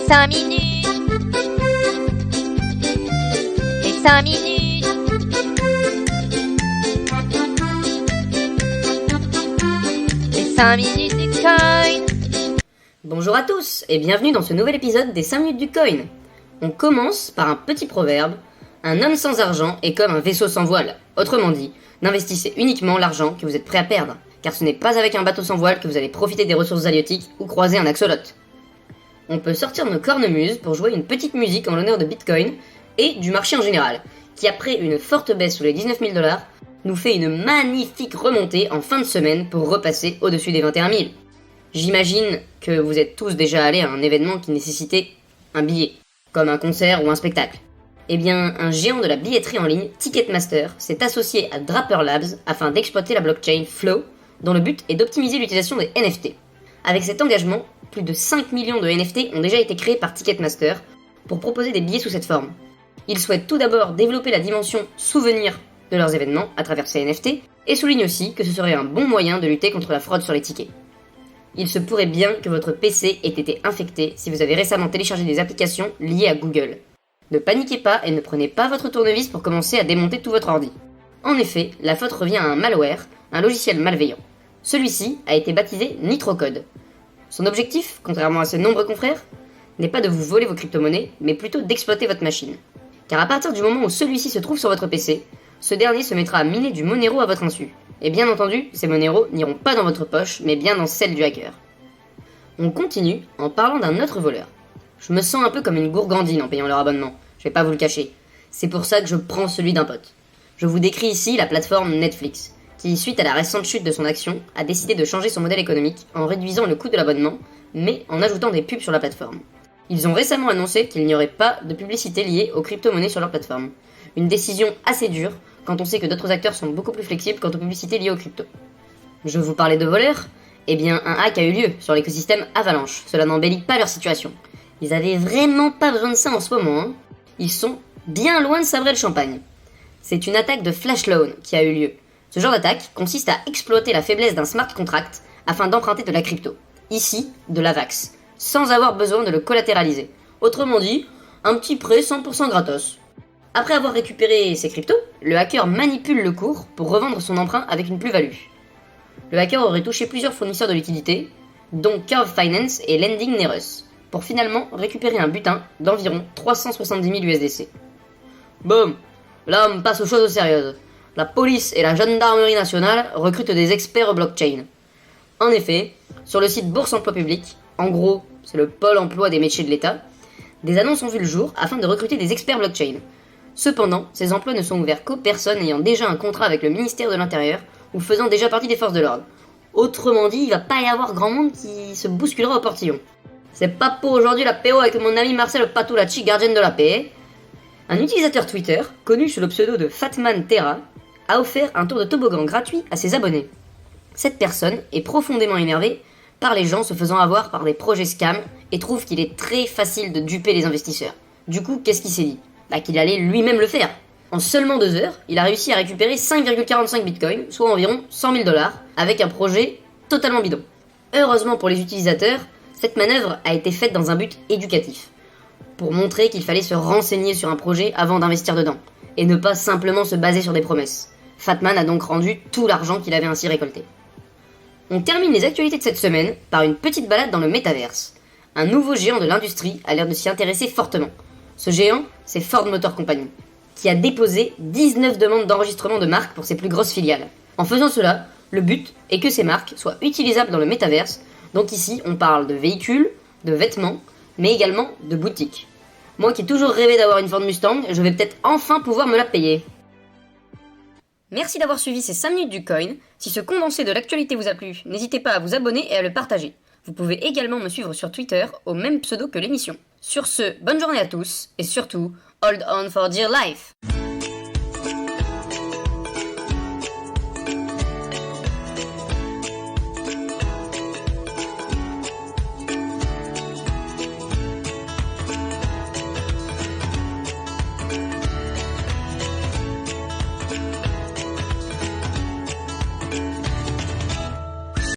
5 minutes. Les 5 minutes. Les 5 minutes du coin. Bonjour à tous et bienvenue dans ce nouvel épisode des 5 minutes du coin. On commence par un petit proverbe. Un homme sans argent est comme un vaisseau sans voile. Autrement dit, n'investissez uniquement l'argent que vous êtes prêt à perdre, car ce n'est pas avec un bateau sans voile que vous allez profiter des ressources halieutiques ou croiser un axolote. On peut sortir de nos cornemuses pour jouer une petite musique en l'honneur de Bitcoin et du marché en général, qui après une forte baisse sous les 19 000 $, nous fait une magnifique remontée en fin de semaine pour repasser au-dessus des 21 000. J'imagine que vous êtes tous déjà allés à un événement qui nécessitait un billet, comme un concert ou un spectacle. Eh bien, un géant de la billetterie en ligne, Ticketmaster, s'est associé à Draper Labs afin d'exploiter la blockchain Flow, dont le but est d'optimiser l'utilisation des NFT. Avec cet engagement, plus de 5 millions de NFT ont déjà été créés par Ticketmaster pour proposer des billets sous cette forme. Ils souhaitent tout d'abord développer la dimension souvenir de leurs événements à travers ces NFT et soulignent aussi que ce serait un bon moyen de lutter contre la fraude sur les tickets. Il se pourrait bien que votre PC ait été infecté si vous avez récemment téléchargé des applications liées à Google. Ne paniquez pas et ne prenez pas votre tournevis pour commencer à démonter tout votre ordi. En effet, la faute revient à un malware, un logiciel malveillant. Celui-ci a été baptisé NitroCode. Son objectif, contrairement à ses nombreux confrères, n'est pas de vous voler vos crypto-monnaies, mais plutôt d'exploiter votre machine. Car à partir du moment où celui-ci se trouve sur votre PC, ce dernier se mettra à miner du Monero à votre insu. Et bien entendu, ces Monero n'iront pas dans votre poche, mais bien dans celle du hacker. On continue en parlant d'un autre voleur. Je me sens un peu comme une gourgandine en payant leur abonnement, je vais pas vous le cacher. C'est pour ça que je prends celui d'un pote. Je vous décris ici la plateforme Netflix, qui, suite à la récente chute de son action, a décidé de changer son modèle économique en réduisant le coût de l'abonnement, mais en ajoutant des pubs sur la plateforme. Ils ont récemment annoncé qu'il n'y aurait pas de publicité liée aux crypto-monnaies sur leur plateforme. Une décision assez dure, quand on sait que d'autres acteurs sont beaucoup plus flexibles quant aux publicités liées aux cryptos. Je vous parlais de voleurs. Eh bien, un hack a eu lieu sur l'écosystème Avalanche. Cela n'embellit pas leur situation. Ils avaient vraiment pas besoin de ça en ce moment, hein. Ils sont bien loin de sabrer le champagne. C'est une attaque de flash loan qui a eu lieu. Ce genre d'attaque consiste à exploiter la faiblesse d'un smart contract afin d'emprunter de la crypto. Ici, de l'AVAX, sans avoir besoin de le collatéraliser. Autrement dit, un petit prêt 100% gratos. Après avoir récupéré ses cryptos, le hacker manipule le cours pour revendre son emprunt avec une plus-value. Le hacker aurait touché plusieurs fournisseurs de liquidités, dont Curve Finance et Lending Nerus, pour finalement récupérer un butin d'environ 370 000 USDC. Boum, là on passe aux choses sérieuses. La police et la gendarmerie nationale recrutent des experts au blockchain. En effet, sur le site Bourse Emploi Public, en gros, c'est le pôle emploi des métiers de l'État, des annonces ont vu le jour afin de recruter des experts blockchain. Cependant, ces emplois ne sont ouverts qu'aux personnes ayant déjà un contrat avec le ministère de l'Intérieur ou faisant déjà partie des forces de l'ordre. Autrement dit, il va pas y avoir grand monde qui se bousculera au portillon. C'est pas pour aujourd'hui l'apéro avec mon ami Marcel Patulacci, gardien de la paix. Un utilisateur Twitter, connu sous le pseudo de Fatman Terra, a offert un tour de toboggan gratuit à ses abonnés. Cette personne est profondément énervée par les gens se faisant avoir par des projets scam et trouve qu'il est très facile de duper les investisseurs. Du coup, qu'est-ce qu'il s'est dit ? Qu'il allait lui-même le faire. En seulement 2 heures, il a réussi à récupérer 5,45 bitcoins, soit environ 100 000 $, avec un projet totalement bidon. Heureusement pour les utilisateurs, cette manœuvre a été faite dans un but éducatif, pour montrer qu'il fallait se renseigner sur un projet avant d'investir dedans, et ne pas simplement se baser sur des promesses. Fatman a donc rendu tout l'argent qu'il avait ainsi récolté. On termine les actualités de cette semaine par une petite balade dans le métaverse. Un nouveau géant de l'industrie a l'air de s'y intéresser fortement. Ce géant, c'est Ford Motor Company, qui a déposé 19 demandes d'enregistrement de marques pour ses plus grosses filiales. En faisant cela, le but est que ces marques soient utilisables dans le métaverse. Donc ici, on parle de véhicules, de vêtements, mais également de boutiques. Moi qui ai toujours rêvé d'avoir une Ford Mustang, je vais peut-être enfin pouvoir me la payer. Merci d'avoir suivi ces 5 minutes du coin. Si ce condensé de l'actualité vous a plu, n'hésitez pas à vous abonner et à le partager. Vous pouvez également me suivre sur Twitter au même pseudo que l'émission. Sur ce, bonne journée à tous, et surtout, hold on for dear life!